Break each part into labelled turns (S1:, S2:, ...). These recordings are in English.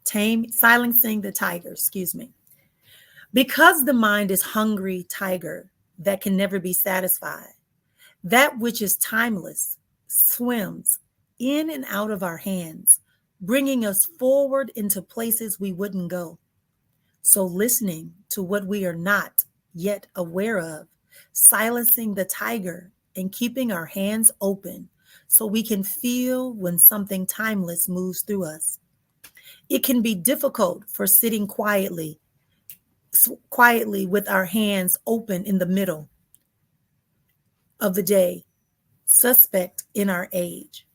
S1: Silencing the tiger, excuse me. Because the mind is hungry tiger that can never be satisfied, that which is timeless swims in and out of our hands, bringing us forward into places we wouldn't go. So, listening to what we are not yet aware of, silencing the tiger, and keeping our hands open so we can feel when something timeless moves through us. It can be difficult for sitting quietly with our hands open in the middle of the day, suspect in our age.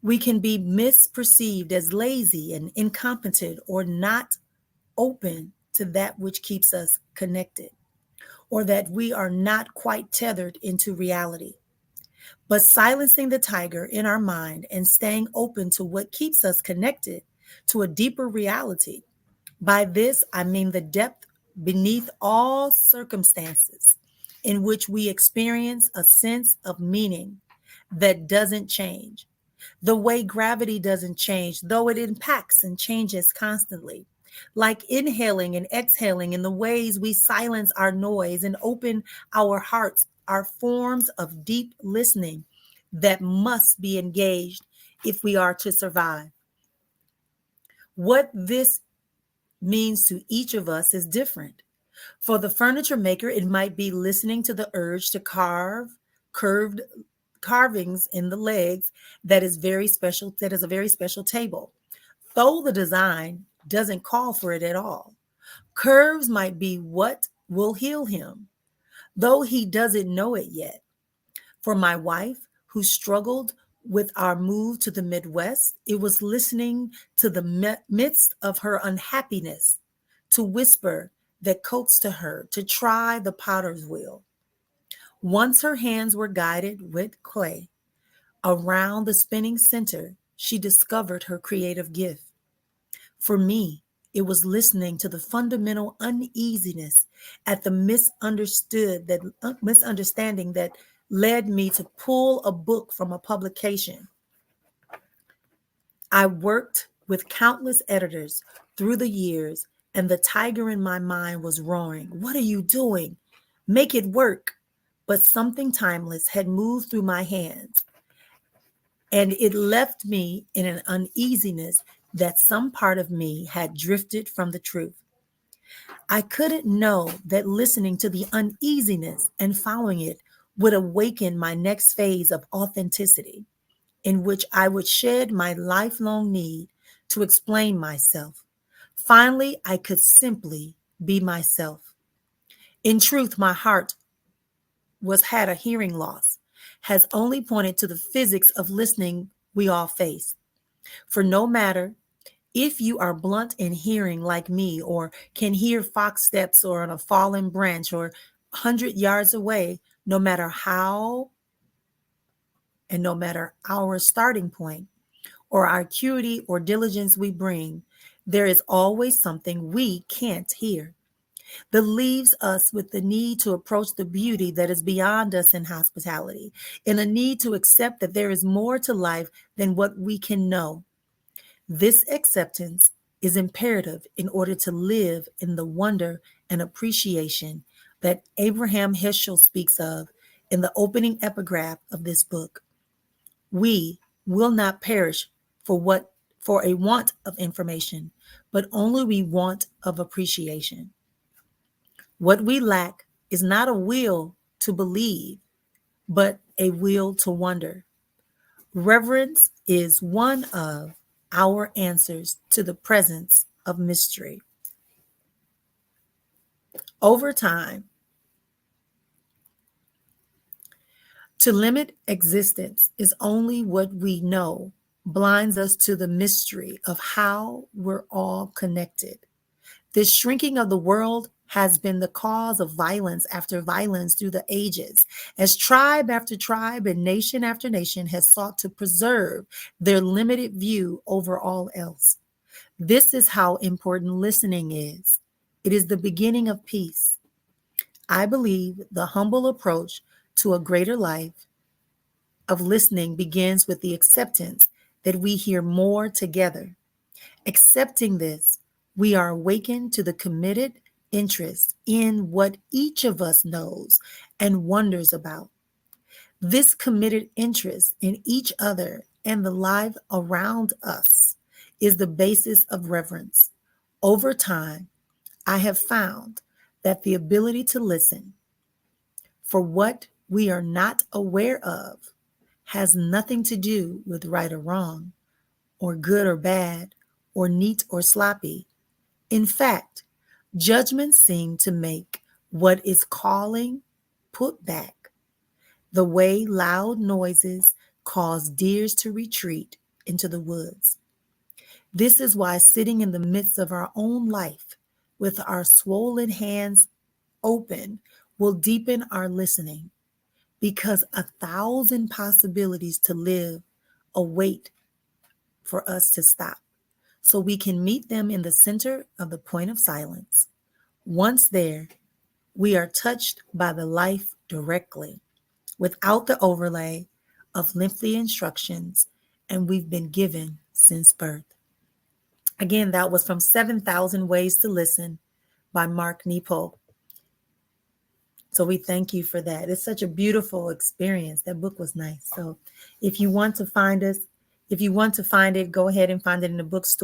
S1: We can be misperceived as lazy and incompetent or not open to that which keeps us connected, or that we are not quite tethered into reality. But silencing the tiger in our mind and staying open to what keeps us connected to a deeper reality. By this, I mean the depth beneath all circumstances in which we experience a sense of meaning that doesn't change. The way gravity doesn't change, though it impacts and changes constantly. Like inhaling and exhaling in the ways we silence our noise and open our hearts are forms of deep listening that must be engaged if we are to survive. What this means to each of us is different. For the furniture maker, it might be listening to the urge to carve curved carvings in the legs that is a very special table, though the design doesn't call for it at all. Curves might be what will heal him, though he doesn't know it yet. For my wife, who struggled with our move to the Midwest, it was listening to the midst of her unhappiness to whisper that coaxed to her to try the potter's wheel. Once her hands were guided with clay around the spinning center, she discovered her creative gift. For me, it was listening to the fundamental uneasiness at the misunderstanding that led me to pull a book from a publication. I worked with countless editors through the years, and the tiger in my mind was roaring, "What are you doing? Make it work." But something timeless had moved through my hands, and it left me in an uneasiness that some part of me had drifted from the truth. I couldn't know that listening to the uneasiness and following it would awaken my next phase of authenticity, in which I would shed my lifelong need to explain myself. Finally, I could simply be myself. In truth, my heart was had a hearing loss, has only pointed to the physics of listening we all face. For no matter if you are blunt in hearing like me, or can hear fox steps or on a fallen branch or 100 yards away, no matter how and no matter our starting point or our acuity or diligence we bring, there is always something we can't hear that leaves us with the need to approach the beauty that is beyond us in hospitality, and a need to accept that there is more to life than what we can know. This acceptance is imperative in order to live in the wonder and appreciation that Abraham Heschel speaks of in the opening epigraph of this book. We will not perish for a want of information, but only we want of appreciation. What we lack is not a will to believe, but a will to wonder. Reverence is one of our answers to the presence of mystery. Over time, to limit existence is only what we know blinds us to the mystery of how we're all connected. This shrinking of the world has been the cause of violence after violence through the ages, as tribe after tribe and nation after nation has sought to preserve their limited view over all else. This is how important listening is. It is the beginning of peace. I believe the humble approach to a greater life of listening begins with the acceptance that we hear more together. Accepting this, we are awakened to the committed interest in what each of us knows and wonders about. This committed interest in each other and the life around us is the basis of reverence. Over time, I have found that the ability to listen for what we are not aware of has nothing to do with right or wrong, or good or bad, or neat or sloppy. In fact, judgments seem to make what is calling put back, the way loud noises cause deers to retreat into the woods. This is why sitting in the midst of our own life with our swollen hands open will deepen our listening, because 1,000 possibilities to live await for us to stop, so we can meet them in the center of the point of silence. Once there, we are touched by the life directly, without the overlay of lengthy instructions, and we've been given since birth. Again, that was from 7,000 Ways to Listen by Mark Nepo. So we thank you for that. It's such a beautiful experience. That book was nice. So if you want to find us, if you want to find it, go ahead and find it in the bookstore.